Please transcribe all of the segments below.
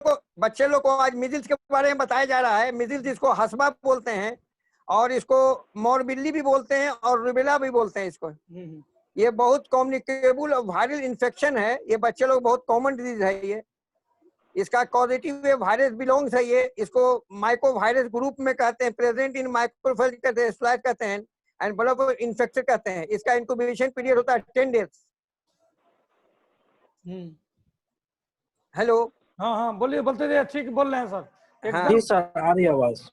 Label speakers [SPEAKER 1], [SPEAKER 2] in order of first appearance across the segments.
[SPEAKER 1] बच्चे लोग को आज मिजिल्स के बारे में बताया जा रहा है। मिजिल्स इसको हसबा बोलते हैं और इसको मोरबिल्ली भी बोलते हैं और रुबेला भी बोलते हैं इसको। ये बहुत कम्युनिकेबल और वायरल इन्फेक्शन है। ये बच्चे लोग बहुत कॉमन डिजीज है। ये इसका कॉजेटिव वायरस बिलोंग्स है। ये इसको माइक्रो वायरस ग्रुप में कहते हैं, प्रेजेंट इन माइक्रोफेज कहते हैं, स्लाइड कहते हैं एंड ब्लड इन्फेक्शन कहते हैं। इसका इंक्यूबेशन पीरियड होता है 10 डेज। हेलो।
[SPEAKER 2] हाँ हाँ बोलिए, बोलते थे, ठीक बोल रहे हैं सर।
[SPEAKER 1] हाँ
[SPEAKER 3] जी सर, आ रही आवाज।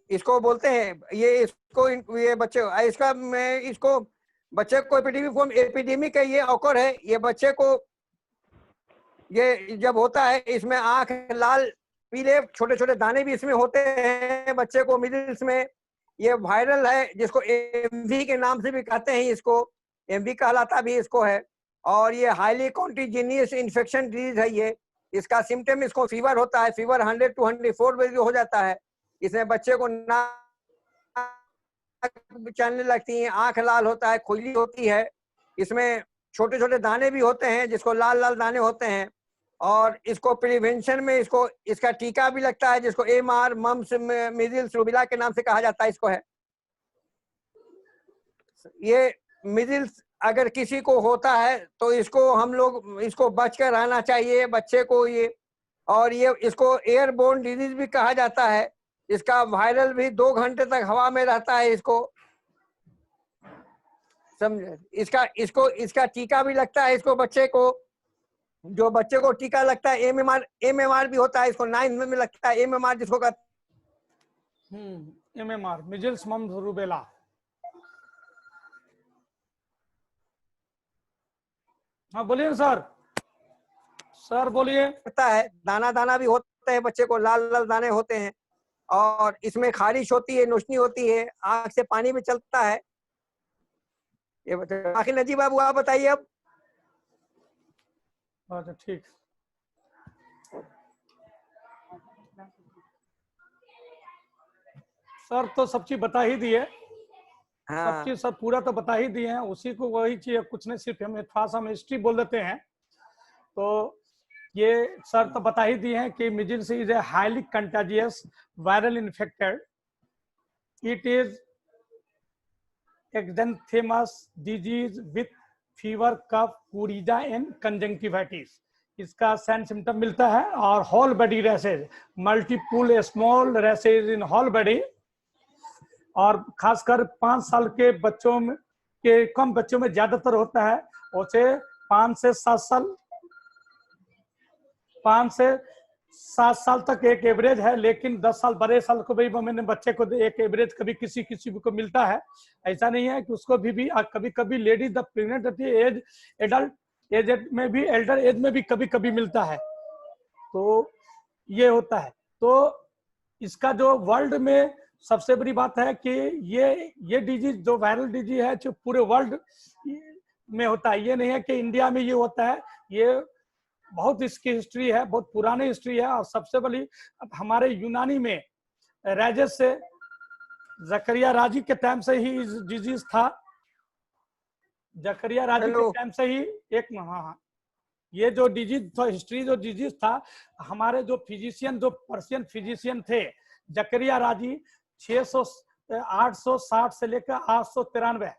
[SPEAKER 1] इसको बोलते हैं ये इसको ये बच्चे इसका मैं इसको बच्चे को एपिडेमिक है। ये ऑकर है। ये बच्चे को ये जब होता है इसमें आंख लाल पीले छोटे छोटे दाने भी इसमें होते हैं बच्चे को मिडिल्स में। ये वायरल है जिसको एमवी के नाम से भी कहते हैं। इसको एमवी कहलाता भी इसको है। और ये हाईली कॉन्टिजेनियस इन्फेक्शन डिजीज है। ये इसका सिम्टम इसको फीवर होता है। फीवर 100 to 104 हो जाता है। इसमें बच्चे को नाक चलने लगती है, आंख लाल होता है, खुजली होती है। इसमें छोटे छोटे दाने भी होते हैं जिसको लाल लाल दाने होते हैं। और इसको प्रिवेंशन में इसको इसका टीका भी लगता है जिसको एमआर मम्स मिजिल्स रुबेला के नाम से कहा जाता है। इसको है ये मिजिल्स अगर किसी को होता है तो इसको हम लोग इसको बच कर रहना चाहिए बच्चे को। ये और ये इसको एयरबोर्न डिजीज भी कहा जाता है। इसका वायरल भी 2 घंटे तक हवा में रहता है। इसको समझे। इसका टीका भी लगता है इसको बच्चे को। जो बच्चे को टीका लगता है एमएमआर भी होता है। इसको 9th में लगता है एमएमआर जिसको कहते
[SPEAKER 2] एमएमआर मिजिल्स मम्स रूबेला। हाँ बोलिए सर। सर बोलिए।
[SPEAKER 1] होता है दाना दाना भी होता है बच्चे को, लाल लाल दाने होते हैं और इसमें खारिश होती है, नोचनी होती है, आंख से पानी भी चलता है। ये बाकी नजीब बाबू आप बताइए अब।
[SPEAKER 2] अच्छा ठीक। सर तो सब चीज बता ही दिए।
[SPEAKER 1] हाँ।
[SPEAKER 2] सब चीज सब पूरा तो बता ही दिए हैं। उसी को वही चीज कुछ नहीं, सिर्फ हमें थोड़ा सा हम हिस्ट्री बोल देते हैं। तो ये सर तो बता ही दिए हैं कि measles is a highly contagious viral infected. It is exanthematous disease with fever, cough, coryza and conjunctivitis. इसका सैन सिम्टम मिलता है। और whole body rashes, multiple small rashes in whole body. और खासकर 5 साल के बच्चों में के कम बच्चों में ज्यादातर होता है। उसे 5 से 7 साल तक एक एवरेज है। लेकिन 10 साल बड़े साल को भी मैंने बच्चे को एक एवरेज कभी किसी को मिलता है। ऐसा नहीं है कि उसको भी कभी कभी लेडीज द प्रेग्नेंट रहती है, एज एडल्ट एज में भी, एल्डर एज में भी कभी कभी मिलता है। तो ये होता है। तो इसका जो वर्ल्ड में सबसे बड़ी बात है कि ये डिजीज जो वायरल डिजीज है जो पूरे वर्ल्ड में होता है। ये नहीं है कि इंडिया में ये होता है। ये बहुत इसकी हिस्ट्री है, बहुत पुरानी हिस्ट्री है। और सबसे बड़ी हमारे यूनानी में राजेस से जकरिया राजी के टाइम से ही डिजीज था। जकरिया राजी के टाइम से ही एक हाँ ये जो डिजीज था, हिस्ट्री जो डिजीज था, हमारे जो फिजिशियन, जो पर्शियन फिजिशियन थे जकरिया राजी 860 से लेकर 893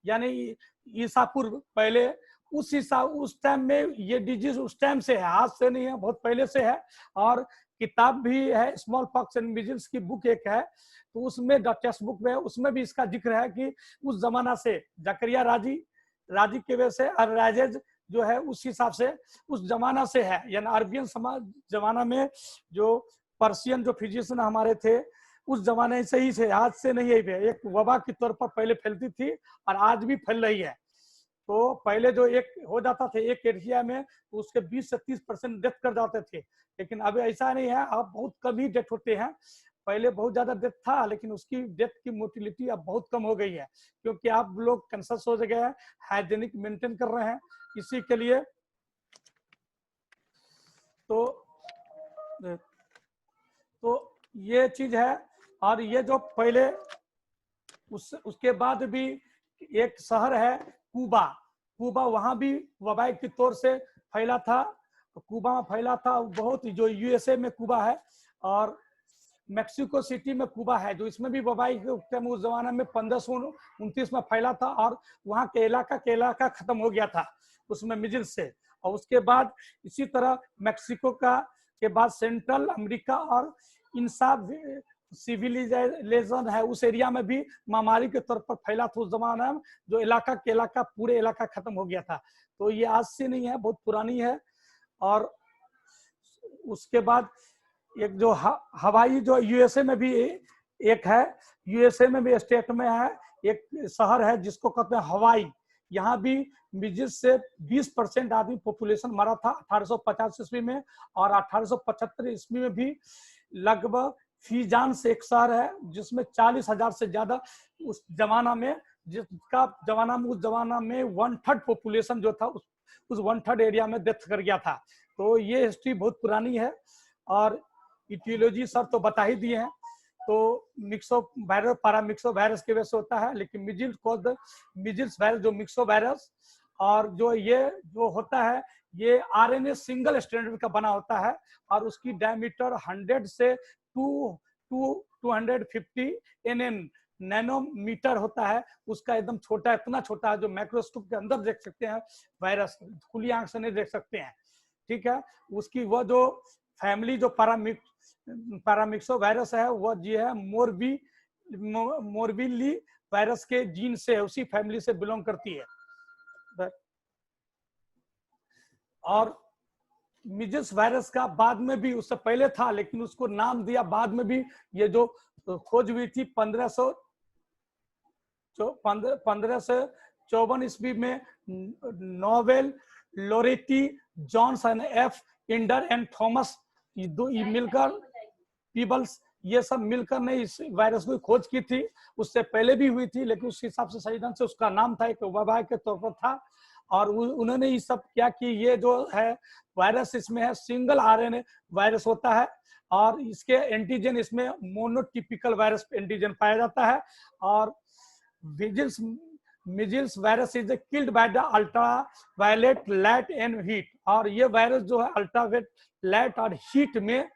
[SPEAKER 2] यानी ईसा पूर्व पहले, उस टाइम में ये डिजीज उस टाइम से है, आज से नहीं है, बहुत पहले से है। और किताब भी है, स्मॉल पॉक्स एंड मिजिल्स की बुक एक है। तो उसमें टेक्स्ट बुक में उसमें भी इसका जिक्र है कि उस जमाना से जकरिया राजी की वजह से और राजेज जो है उस हिसाब से उस जमाना से है। यानी अरबियन समाज जमाना में जो पर्शियन जो फिजिशियन हमारे थे उस जमाने से ही से, आज से नहीं है। एक वबा के तौर पर पहले फैलती थी और आज भी फैल रही है। तो पहले जो एक हो जाता था एक एरिया में, तो उसके 20 से 30% डेथ कर जाते थे। लेकिन अब ऐसा नहीं है, अब बहुत कम ही डेथ होते हैं। पहले बहुत ज्यादा डेथ था, लेकिन उसकी डेथ की मोर्टिलिटी अब बहुत कम हो गई है, क्योंकि आप लोग कंसस हो गए हैं, हाइजेनिक मेंटेन कर रहे हैं इसी के लिए। तो ये चीज है। और ये जो पहले उसके बाद भी एक शहर है कुबा, वहां भी वबाई के तौर से फैला था। कुबा में फैला था, बहुत जो यूएसए में कुबा है और मेक्सिको सिटी में कुबा है, जो इसमें भी वबाई के उस जमाने में 1529 में फैला था और वहाँ के इलाका खत्म हो गया था उसमें मिजिल्स से। और उसके बाद इसी तरह मेक्सिको के बाद सेंट्रल अमेरिका और इन सब सिविलाइजेशन है उस एरिया में भी महामारी के तौर पर फैला था उस जमाने में, जो इलाका पूरे इलाका खत्म हो गया था। तो ये आज से नहीं है, बहुत पुरानी है। और उसके बाद एक जो हवाई जो यूएसए में भी एक है, यूएसए में भी स्टेट में है एक शहर है जिसको कहते हैं हवाई। यहाँ भी मिजिल्स से 20% आदमी पॉपुलेशन मरा था 1850 ईस्वी में, और 1875 ईस्वी में भी लगभग फीजान से एक शहर है जिसमें 40,000 से ज्यादा उस जमाना में, उस जमाना में 1/3 पॉपुलेशन जो था उस 1/3 एरिया में डेथ कर गया था। तो ये हिस्ट्री बहुत पुरानी है। और इटियोलॉजी सर तो बता ही दिए हैं। तो मिक्सो वायरस पैरामिक्सो वायरस की वजह से होता है, लेकिन मिजिल्स वायरस जो मिक्सो वायरस, और जो ये जो होता है ये आरएनए सिंगल स्ट्रैंडेड का बना होता है और उसकी डायमीटर 100 से 250 नैनोमीटर होता है। उसका एकदम छोटा, इतना छोटा है जो माइक्रोस्कोप के अंदर देख सकते हैं, वायरस खुली आंख से नहीं देख सकते हैं। ठीक है, उसकी वो जो फैमिली जो पैरामिक्सो वायरस है वो जी है मोरबिली वायरस के जीन से, उसी फैमिली से बिलोंग करती है। और मिजिल्स वायरस का बाद में भी, उससे पहले था लेकिन उसको नाम दिया बाद में भी, ये जो खोज हुई थी 1554 ईस्वी में Noel Loretti Johnson F Inder and Thomas मिलकर पीबल्स, ये सब मिलकर ने इस वायरस की खोज की थी। उससे पहले भी हुई थी लेकिन उस हिसाब से सही ढंग से उसका नाम था, एक वबा के तौर पर था। और उन्होंने ये सब क्या कि ये जो है वायरस इसमें है सिंगल आरएनए वायरस होता है, और इसके एंटीजन इसमें मोनोटिपिकल वायरस एंटीजन पाया जाता है। और measles virus is killed by the ultraviolet light and heat. और ये वायरस जो है अल्ट्रावायलेट लाइट और हीट में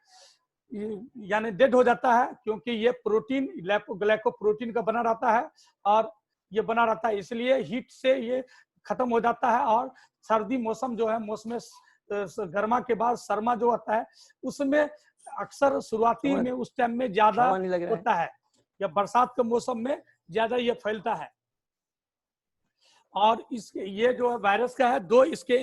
[SPEAKER 2] यानी डेड हो जाता है, क्योंकि ये प्रोटीन ग्लाइकोप्रोटीन का बना रहता है और ये बना रहता है, इसलिए हीट से ये खत्म हो जाता है। और सर्दी मौसम जो है, मौसम गर्मा के बाद सरमा जो होता है उसमें अक्सर शुरुआती में उस टाइम में ज्यादा होता है, या बरसात के मौसम में ज्यादा ये फैलता है। और ये जो वायरस का है दो इसके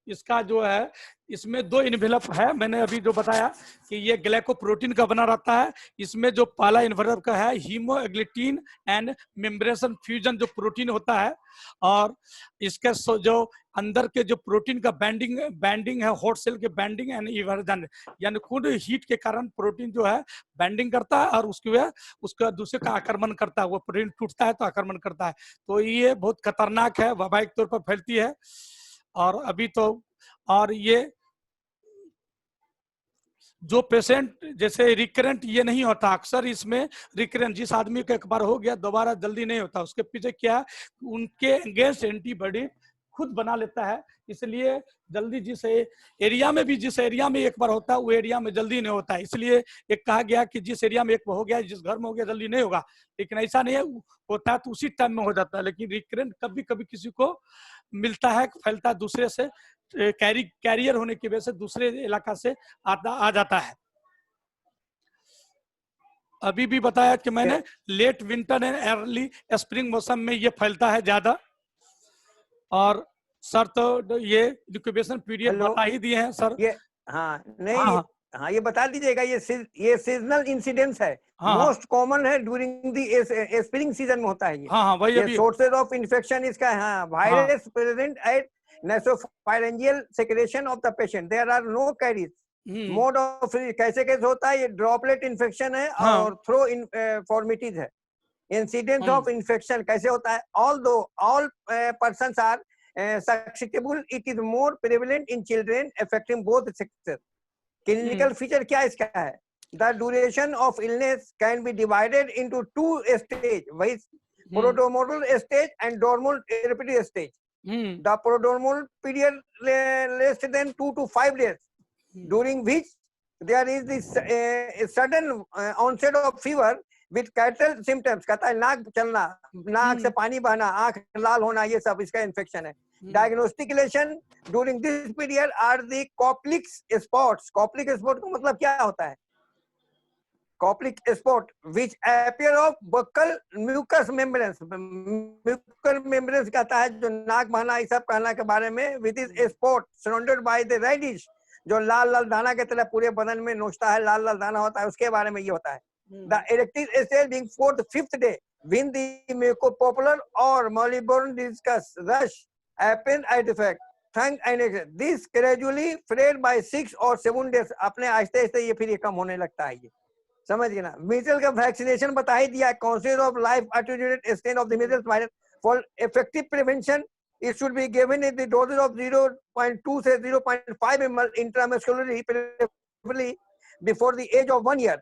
[SPEAKER 2] इसका जो है इसमें 2 इन्वेलप है, मैंने अभी जो बताया कि ये ग्लाइकोप्रोटीन का बना रहता है। इसमें जो पहला इन्वेलप का है हीमोग्लूटिन एंड मेम्ब्रेन फ्यूजन जो प्रोटीन होता है, और इसके जो अंदर के जो प्रोटीन का बैंडिंग है, हॉट सेल के बैंडिंग एंड इवर्जन, यानी खुद हीट के कारण प्रोटीन जो है बैंडिंग करता है और उसका दूसरे का आक्रमण करता है, वो प्रोटीन टूटता है तो आक्रमण करता है। तो ये बहुत खतरनाक है, वबाइक तौर पर फैलती है। और अभी तो और ये जो पेशेंट जैसे रिकरेंट ये नहीं होता, अक्सर इसमें रिकरेंट जिस आदमी का एक बार हो गया दोबारा जल्दी नहीं होता, उसके पीछे क्या है उनके अगेंस्ट एंटीबॉडी खुद बना लेता है, इसलिए जल्दी जिस एरिया में एक बार होता है वो एरिया में जल्दी नहीं होता है। इसलिए एक कहा गया कि जिस एरिया में एक हो गया, जिस घर में हो गया जल्दी नहीं होगा, लेकिन ऐसा नहीं है, होता है तो उसी टाइम में हो जाता है। लेकिन रिकरेंट कभी कभी किसी को मिलता है, फैलता है दूसरे से, कैरियर होने की वजह से दूसरे इलाका से आ जाता है। अभी भी बताया कि मैंने late winter and early spring मौसम में ये फैलता है ज्यादा। और सर तो ये इंक्यूबेशन पीरियड बता ही दिए हैं सर।
[SPEAKER 1] ये हाँ ये बता दीजिएगा, ये सीजनल इंसिडेंट्स है, मोस्ट कॉमन है ड्यूरिंग द स्प्रिंग सीजन में होता है ये।
[SPEAKER 2] वही
[SPEAKER 1] ये सोर्सेज ऑफ इन्फेक्शन इसका virus present at nasopharyngeal secretion of the patient, there are no carries, mode of कैसे होता है, ये ड्रॉपलेट इन्फेक्शन है और थ्रो इनफॉर्मिटीज है। इंसिडेंस ऑफ इन्फेक्शन कैसे होता है, although all persons are susceptible, it is more prevalent in children affecting both sexes. Clinical feature क्या इसका है, the duration of illness can be divided into 2 stage, वही prodromal stage and dermal therapeutic stage. The prodromal period less than 2 to 5 days, during which there is this sudden onset of fever with cattle symptoms. कहता है नाक चलना, नाक से पानी बहना, आंख लाल होना, ये सब इसका इन्फेक्शन है. Diagnostic lesion during this period are the Koplik spots. Koplik spot का मतलब क्या होता है? Koplik spot which appear of buccal mucous membranes. Mucous membranes कहता है जो नाक बहना ये सब कहना के बारे में, with is a spot surrounded by the reddish, जो लाल लाल दाना के तरह पूरे बदन में नोचता है, लाल लाल दाना होता है, उसके बारे में ये होता है. The erected stage being 4th 5th day when the mucopolar or molybdenum discus rush happen at effect. Tongue and this gradually fade by 6 or 7 days. अपने आहिस्ते आहिस्ते ये फिर ये कम होने लगता है. ये समझ गए ना. मीजल्स का वैक्सीनेशन बता ही दिया. Concept of life attenuated strain of the measles virus for effective prevention it should be given in the doses of 0.2 से 0.5 ml intramuscularly preferably before the age of 1 year,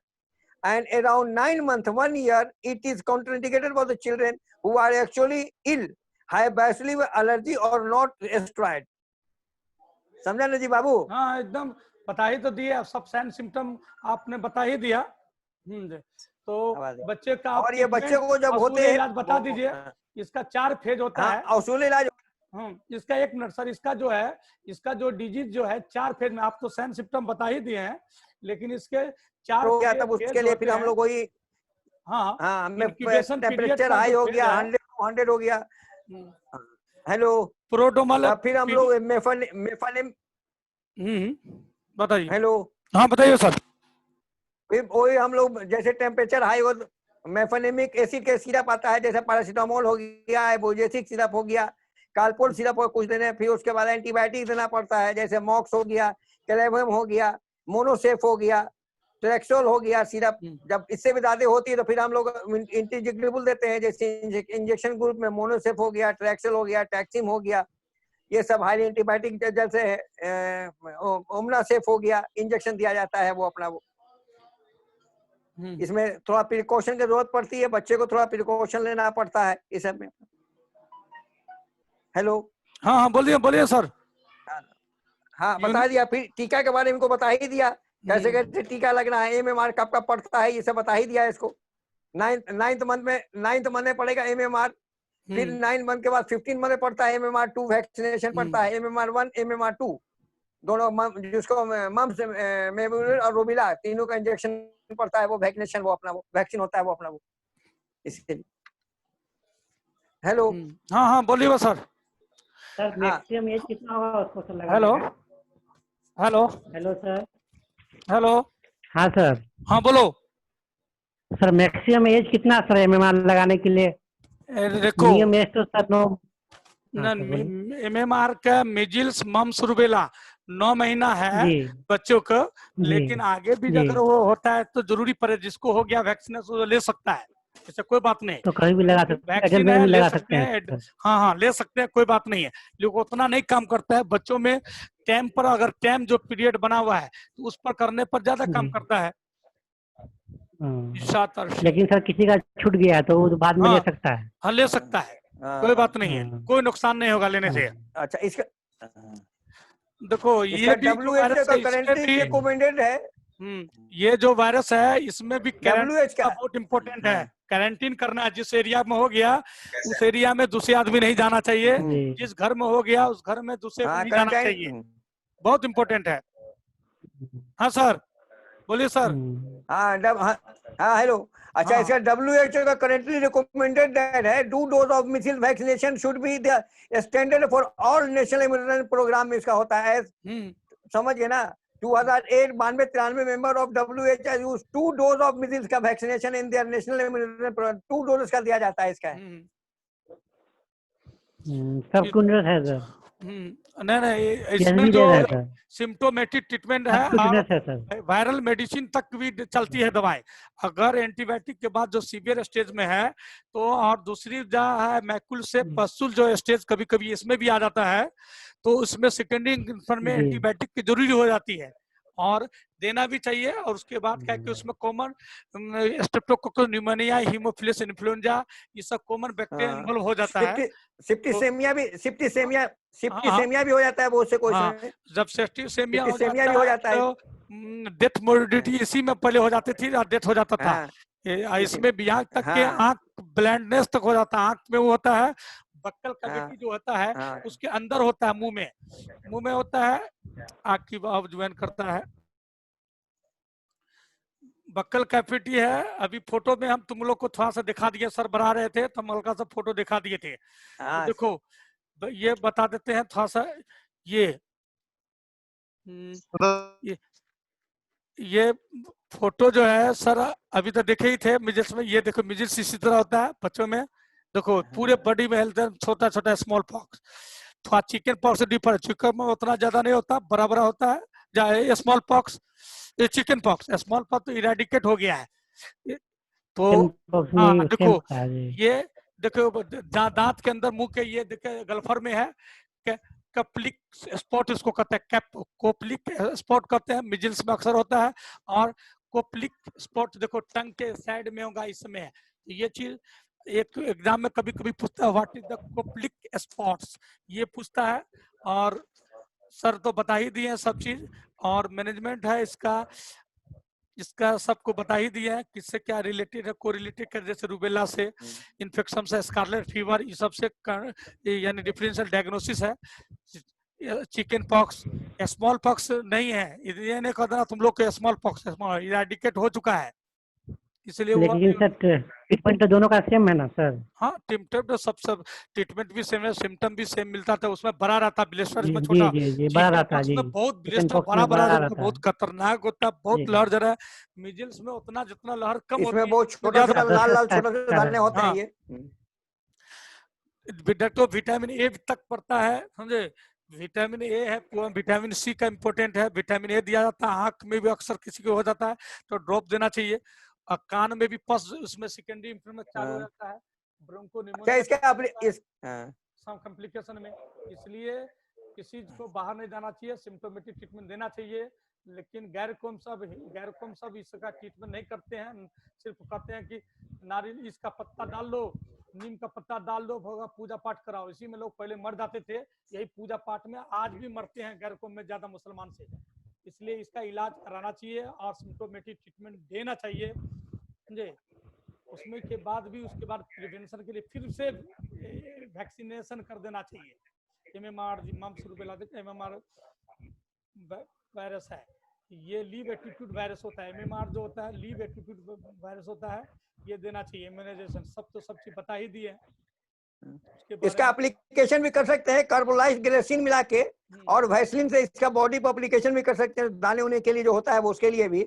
[SPEAKER 1] and around 9 months 1 year it is contraindicated for the children who are actually ill, have bacillus allergy or not steroid. समझा ना जी बाबू?
[SPEAKER 2] हाँ एकदम बता ही तो दिए, सब sign symptom आपने बता ही दिया. तो बच्चे का
[SPEAKER 1] और ये बच्चे को जब होते हैं
[SPEAKER 2] इलाज बता दीजिए. इसका 4 फेज होता है.
[SPEAKER 1] असूल इलाज.
[SPEAKER 2] इसका 1 मिनट सर, इसका जो है, इसका जो डिजीज जो है 4 फेज में, आप तो साइन सिम्टम बता ही दिए हैं, लेकिन इसके 4
[SPEAKER 1] हो गया तब उसके लिए फिर हम लोग वही टेम्परेचर हाई हो गया, 100 हो गया. हेलो
[SPEAKER 2] प्रोड्रोमल,
[SPEAKER 1] फिर हम लोग मेफालिम
[SPEAKER 2] बताइए.
[SPEAKER 1] हेलो
[SPEAKER 2] हाँ बताइए सर.
[SPEAKER 1] फिर वही हम लोग जैसे टेम्परेचर हाई हो मेफानिमिक एसिड के सिरप आता है, जैसे पैरासीटामोल हो गया, एबोजेसिक सिरप हो गया, कालपोल सिरप हो कुछ देने. फिर उसके बाद एंटीबायोटिक देना पड़ता है, जैसे मॉक्स हो गया, कैलेवियम हो गया, मोनोसेफ हो गया, ट्रैक्सोल हो गया सिरप. जब इससे भी ज्यादा होती है तो फिर हम लोग इंटीजेक्टेबल देते हैं, जैसे इंजेक्शन ग्रुप में मोनोसेफ हो गया, ट्रैक्सोल हो गया, टैक्सिम हो गया, ये सब हाईली एंटीबायोटिक जैसे ओमनासेफ हो गया, इंजेक्शन दिया जाता है वो अपना. वो इसमें थोड़ा प्रिकॉशन की जरूरत पड़ती है, बच्चे को थोड़ा प्रिकॉशन लेना पड़ता है इस सब में. हेलो
[SPEAKER 2] हाँ हाँ बोलिए बोलिए सर.
[SPEAKER 1] हाँ बता दिया. फिर टीका के बारे में इनको बता ही दिया, कैसे कैसे टीका लगना है, एमएमआर कब कब पड़ता है, ये सब बता ही दिया इसको. 9th मंथ में पड़ेगा एमएमआर. फिर 9 मंथ के बाद 15 मंथ में पड़ता है एमएमआर 2 वैक्सीनेशन पड़ता है, एमएमआर 1 एमएमआर 2 दोनों, जिसको मम्स मेमोरियल और रूबेला तीनों का इंजेक्शन पड़ता है. वो वैक्सीनेशन वो अपना वो वैक्सीन होता है वो अपना वो इसके लिए. हेलो
[SPEAKER 2] हाँ हाँ बोलिए सर.
[SPEAKER 3] सर मैक्सिमम एज कितना होगा उसको सर लगाने
[SPEAKER 2] हेलो
[SPEAKER 3] का?
[SPEAKER 2] Hello
[SPEAKER 3] hello sir.
[SPEAKER 2] हेलो
[SPEAKER 3] हाँ सर.
[SPEAKER 2] हाँ बोलो
[SPEAKER 3] सर मैक्सिमम एज कितना सर एमएमआर लगाने के लिए?
[SPEAKER 2] देखो
[SPEAKER 3] नियम एज तो सर 9.
[SPEAKER 2] एमएमआर का मिजिल्स मम्स रूबेला 9 महीना है बच्चों को, लेकिन आगे भी अगर वो होता है तो जरूरी पड़े, जिसको हो गया वैक्सीनेशन ले सकता है, ऐसा कोई बात नहीं.
[SPEAKER 3] तो कहीं भी लगा सकते हैं,
[SPEAKER 2] वैक्सीन
[SPEAKER 3] में
[SPEAKER 2] है,
[SPEAKER 3] भी
[SPEAKER 2] ले
[SPEAKER 3] लगा
[SPEAKER 2] सकते
[SPEAKER 3] सकते हैं.
[SPEAKER 2] हैं. हाँ हाँ ले सकते हैं, कोई बात नहीं है. लेकिन उतना नहीं काम करता है बच्चों में. टाइम पर अगर टाइम जो पीरियड बना हुआ है तो उस पर करने पर ज्यादा काम करता है.
[SPEAKER 1] लेकिन
[SPEAKER 3] सर किसी का छूट गया है तो वो बाद में ले सकता है.
[SPEAKER 2] हाँ ले सकता है, कोई बात नहीं है, कोई नुकसान नहीं होगा लेने से.
[SPEAKER 1] अच्छा इसका
[SPEAKER 2] देखो ये भी
[SPEAKER 1] रिकमेंडेड है.
[SPEAKER 2] ये जो वायरस है इसमें भी
[SPEAKER 1] WH का
[SPEAKER 2] बहुत इम्पोर्टेंट है. क्वारंटीन करना, जिस एरिया में हो गया उस एरिया में दूसरे आदमी नहीं जाना चाहिए, जिस घर में हो गया उस घर में दूसरे को नहीं जाना चाहिए. बहुत इम्पोर्टेंट है. हाँ सर बोलिए सर.
[SPEAKER 1] हाँ हेलो. अच्छा इसका WHO का करेंटली रिकमेंडेड है 2 dose of measles vaccination should be the standard for all national immunisation programme में इसका होता है. समझ गए ना. 2008 92-93 member of WHO use 2 dose of measles का vaccination in their national immunisation programme. 2 dose का दिया जाता है इसका.
[SPEAKER 3] सब कुछ है सर.
[SPEAKER 2] नहीं इसमें जो सिम्टोमेटिक ट्रीटमेंट है, वायरल मेडिसिन तक भी चलती है दवाएं. अगर एंटीबायोटिक के बाद जो सीवियर स्टेज में है तो, और दूसरी जो है मैकुल से पस्तुल जो स्टेज कभी कभी इसमें भी आ जाता है, तो उसमें सेकेंडरी में एंटीबायोटिक की जरूरी हो जाती है. और देना भी चाहिए। और उसके बाद क्या है कि उसमें common Streptococcus pneumonia, Haemophilus influenza, ये सब कॉमन बैक्टीरिया
[SPEAKER 1] हाँ
[SPEAKER 2] इन्वॉल्व हो जाता है। तो
[SPEAKER 1] सिप्टीसेमिया भी हो जाता है बहुत से कोई
[SPEAKER 2] हाँ,
[SPEAKER 1] समय।
[SPEAKER 2] जब सेप्टिसेमिया हो
[SPEAKER 1] सिप्टीसेमिया
[SPEAKER 2] जाता
[SPEAKER 1] भी हो
[SPEAKER 2] है
[SPEAKER 1] जाता है।
[SPEAKER 2] तो डेथ मोर्बिडिटी इसी में पहले हो जाती थी, डेथ हो जाता था।
[SPEAKER 1] हाँ
[SPEAKER 2] इसमें भी यहाँ तक के
[SPEAKER 1] हाँ
[SPEAKER 2] आंख ब्लाइंडनेस तक हो जाता है। आंख में वो होता है बक्कल
[SPEAKER 1] हाँ
[SPEAKER 2] कैविटी जो होता है,
[SPEAKER 1] हाँ
[SPEAKER 2] उसके अंदर होता है, मुंह में होता है, आंख की भाव ज्वाइन करता है, बक्कल कैविटी है। अभी फोटो में हम तुम लोग को थोड़ा सा दिखा दिए, सर बना रहे थे तो हम हल्का सा फोटो दिखा दिए थे। तो
[SPEAKER 1] हाँ
[SPEAKER 2] देखो ये बता देते हैं थोड़ा सा, ये ये ये फोटो जो है सर अभी तो देखे ही थे मिजिल्स में। ये देखो मिजिल्स इसी तरह होता है बच्चों में, देखो पूरे बॉडी में हेल्थ, छोटा छोटा स्मॉल पॉक्स। थोड़ा चिकन पॉक्स से डिफर है, चिकन में उतना ज्यादा नहीं होता, बड़ा बड़ा होता है। जहाँ स्मॉल पॉक्स, ये चिकन पॉक्स, स्मॉल पॉक्स तो इरेडिकेट हो गया है। तो
[SPEAKER 3] बॉक्स
[SPEAKER 2] हाँ
[SPEAKER 3] में सेम
[SPEAKER 2] देखो
[SPEAKER 3] था जी।
[SPEAKER 2] ये देखो जहाँ दांत के अंदर मुंह के, ये देखो गल्फर में है, कप्लिक स्पॉट इसको कहते हैं, कैप कोपलिक स्पॉट कहते हैं, मिजिल्स में अक्सर होता है। और कोपलिक स्पॉट देखो टंग के साइड में होगा, इसमें है। ये चीज एक एग्जाम में कभी कभी पूछता है, व्हाट इज द कोपलिक स्पॉट्स, ये पूछता है। और सर तो बता ही दिए सब चीज, और मैनेजमेंट है इसका, इसका सबको बता ही दिया है किससे क्या रिलेटेड है, कोरिलेटेड कर, जैसे रूबेला से, इन्फेक्शन से, स्कारलेट फीवर, ये सबसे यानी डिफरेंशियल डायग्नोसिस है। चिकन पॉक्स, स्मॉल पॉक्स नहीं है, ये नहीं कहता तुम लोग को स्मॉल पॉक्स, स्मॉल इरेडिकेट हो चुका है, इसलिए वो
[SPEAKER 3] लेकिन सर ट्रीटमेंट तो दोनों का सेम है ना सर?
[SPEAKER 2] हाँ टिमटम तो सब ट्रीटमेंट भी सेम है, सिम्टम भी सेम मिलता था। उसमें बड़ा रहता ब्लिस्टर,
[SPEAKER 3] जी
[SPEAKER 2] इसमें
[SPEAKER 3] जी
[SPEAKER 2] छोटा।
[SPEAKER 3] जी जी, बड़ा
[SPEAKER 2] चिकन
[SPEAKER 3] रहता है
[SPEAKER 2] पॉक्स
[SPEAKER 3] जी।
[SPEAKER 2] में बहुत
[SPEAKER 3] चिकन
[SPEAKER 2] ब्लिस्टर
[SPEAKER 3] पॉक्स
[SPEAKER 2] बड़ा
[SPEAKER 3] में
[SPEAKER 2] बड़ा
[SPEAKER 3] बड़ा
[SPEAKER 2] रहता है,
[SPEAKER 3] रहता है
[SPEAKER 2] बहुत खतरनाक होता है,
[SPEAKER 3] जी।
[SPEAKER 2] बहुत लहर जरा है। मिजिल्स में उतना जितना लहर कम
[SPEAKER 1] इसमें
[SPEAKER 2] होती है,
[SPEAKER 1] बहुत
[SPEAKER 2] तो
[SPEAKER 1] छोटा
[SPEAKER 2] ज्यादा
[SPEAKER 1] छोटा
[SPEAKER 3] दस
[SPEAKER 1] लाल लाल
[SPEAKER 3] टाइप
[SPEAKER 1] छोटे छोटे
[SPEAKER 3] का
[SPEAKER 1] दाने होते हैं
[SPEAKER 2] हाँ।
[SPEAKER 1] ये।
[SPEAKER 2] तो विटामिन ए तक पड़ता है, समझे। विटामिन ए है, विटामिन सी का इम्पोर्टेंट है, विटामिन ए दिया जाता है। आंख में भी अक्सर किसी को हो जाता है तो ड्रॉप देना चाहिए। और कान में भी पस, उसमें सेकेंडरी इन्फ्लेमेशन चालू हो
[SPEAKER 1] हाँ।
[SPEAKER 2] जाता है, ब्रोंको
[SPEAKER 1] अच्छा
[SPEAKER 2] निमोनिया
[SPEAKER 1] इसका अपने इस हाँ
[SPEAKER 2] सम कॉम्प्लिकेशन में। इसलिए किसी को बाहर नहीं जाना चाहिए, सिम्टोमेटिक ट्रीटमेंट देना चाहिए। लेकिन गैर कौम सब इसका ट्रीटमेंट नहीं करते हैं, सिर्फ कहते हैं कि नारियल इसका पत्ता डाल लो, नीम का पत्ता डाल दो, पूजा पाठ कराओ। इसी में लोग पहले मर जाते थे, यही पूजा पाठ में आज भी मरते हैं गैर कौम में ज्यादा मुसलमान से। इसलिए इसका इलाज कराना चाहिए और सिम्टोमेटिक ट्रीटमेंट देना चाहिए, समझे। उसमें के बाद भी उसके बाद प्रिवेंशन के लिए फिर से वैक्सीनेशन कर देना चाहिए। MMR mumps rubella MMR virus है, ये लीव एटीट्यूड वायरस होता है। MMR जो होता है लीव एटीट्यूड वायरस होता है, ये देना चाहिए इम्यूनाइजेशन। सब चीज बता ही दिए।
[SPEAKER 1] इसका एप्लीकेशन भी कर सकते हैं कार्बोलाइज ग्लिसरीन मिला के, और वैसलीन से इसका बॉडी पर एप्लीकेशन भी कर सकते हैं, दाने होने के लिए जो होता है वो, उसके लिए भी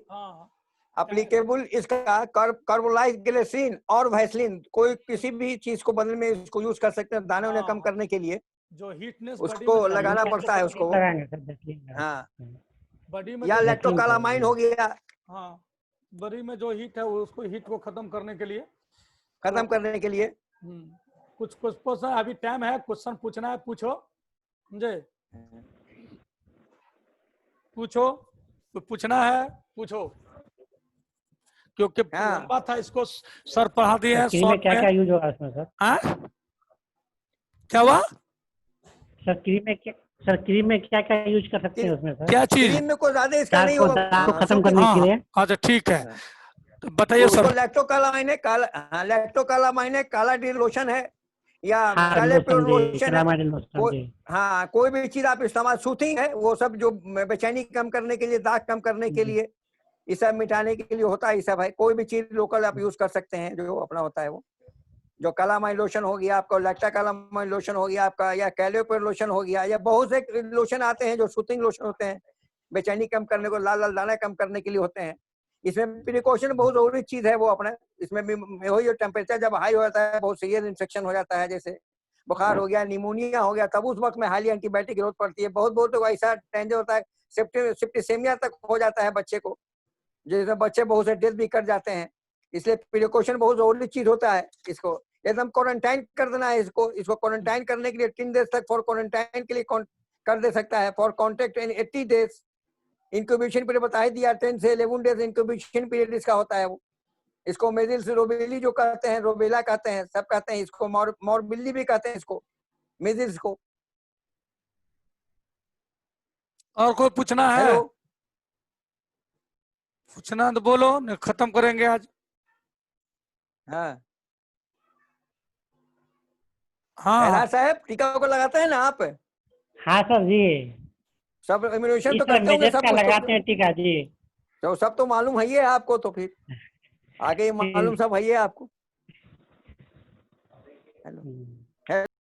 [SPEAKER 1] एप्लीकेबल इसका कार्बोलाइज ग्लिसरीन और वैसलीन, कोई किसी भी चीज को बदले में इसको यूज कर सकते हैं दाने उन्हें कम करने के लिए।
[SPEAKER 2] जो हीटनेस
[SPEAKER 1] उसको लगाना पड़ता है उसको। हाँ,
[SPEAKER 2] बॉडी में
[SPEAKER 1] या
[SPEAKER 2] जो
[SPEAKER 1] लैक्टोकालामाइन हो गया,
[SPEAKER 2] हाँ, बॉडी में जो हीट है उसको, हीट को खत्म करने के लिए,
[SPEAKER 1] खत्म करने के लिए।
[SPEAKER 2] कुछ क्वेश्चन अभी टाइम है, क्वेश्चन पूछना है पूछो, समझे। पूछो, तो पूछना है पूछो, क्योंकि लंबा था, इसको सर पढ़ा दिए हैं
[SPEAKER 3] क्रीम में
[SPEAKER 2] शॉर्ट
[SPEAKER 3] क्या क्या
[SPEAKER 2] में।
[SPEAKER 3] यूज होगा इसमें सर?
[SPEAKER 2] क्या हुआ
[SPEAKER 3] सर? क्रीम में क्या क्या यूज कर सकते हैं उसमें सर?
[SPEAKER 2] क्या चीज?
[SPEAKER 1] क्रीम में कोई ज्यादा इसका नहीं होगा,
[SPEAKER 3] को खत्म करने के लिए।
[SPEAKER 2] अच्छा ठीक है, तो बताइए सर।
[SPEAKER 1] लैक्टोकालामाइन है, काला लैक्टोकालामाइन है, काला डी लोशन है, या काले प्योर लोशन है। हाँ, कोई भी चीज आप इस्तेमाल, सूथिंग है, वो सब जो बेचैनी कम करने के लिए, दाग कम करने के लिए, ये सब मिटाने के लिए होता है। ये सब है, कोई भी चीज लोकल आप यूज कर सकते हैं जो अपना होता है वो। जो कालामाइन लोशन हो गया आपका, लैक्टा कालामाइन लोशन हो गया आपका, या कैलोपेर लोशन हो गया, या बहुत से लोशन आते हैं जो सूथिंग लोशन होते हैं, बेचैनी कम करने को, लाल लाल दाना कम करने के लिए होते हैं। इसमें प्रिकॉशन बहुत जरूरी चीज है वो अपना। इसमें भी वही टेम्परेचर जब हाई हो जाता है, बहुत सीवियर इन्फेक्शन हो जाता है, जैसे बुखार हो गया, निमोनिया हो गया, तब उस वक्त में हाईली एंटीबायोटिक जरूरत पड़ती है। बहुत तो ऐसा डेंजर होता है, सेप्टिसेमिया तक हो जाता है बच्चे को, जिसमें बच्चे बहुत से डेथ भी कर जाते हैं। इसलिए प्रिकॉशन बहुत जरूरी चीज होता है। इसको एकदम क्वारंटाइन कर देना है। इसको क्वारंटाइन करने के लिए 3 डेज तक फॉर क्वारंटाइन के लिए कर दे सकता है, for contact in 80 days incubation period बता ही दिया, 10 से 11 डेज इंक्यूबेशन पीरियड इसका होता है। वो इसको मेजिल्स रोबेली जो कहते हैं, रोबेला कहते हैं, सब कहते हैं इसको, मॉर्बिली भी कहते हैं इसको, मेजिल्स को।
[SPEAKER 4] और कोई पूछना है?
[SPEAKER 1] हेलो,
[SPEAKER 4] पूछना तो बोलो, नहीं खत्म करेंगे आज।
[SPEAKER 1] हाँ
[SPEAKER 4] हाँ
[SPEAKER 1] कैलाश साहब, टीका को लगाते हैं ना आप?
[SPEAKER 3] हाँ सर जी,
[SPEAKER 1] सब इम्यूनेशन
[SPEAKER 3] जी
[SPEAKER 1] तो
[SPEAKER 3] सर
[SPEAKER 1] करते होंगे,
[SPEAKER 3] मेजर
[SPEAKER 1] सब
[SPEAKER 3] का
[SPEAKER 1] कुछ
[SPEAKER 3] लगाते हैं टीका जी।
[SPEAKER 1] तो सब तो मालूम है ही है आपको, तो फिर आगे मालूम सब है ही है आपको। हेलो।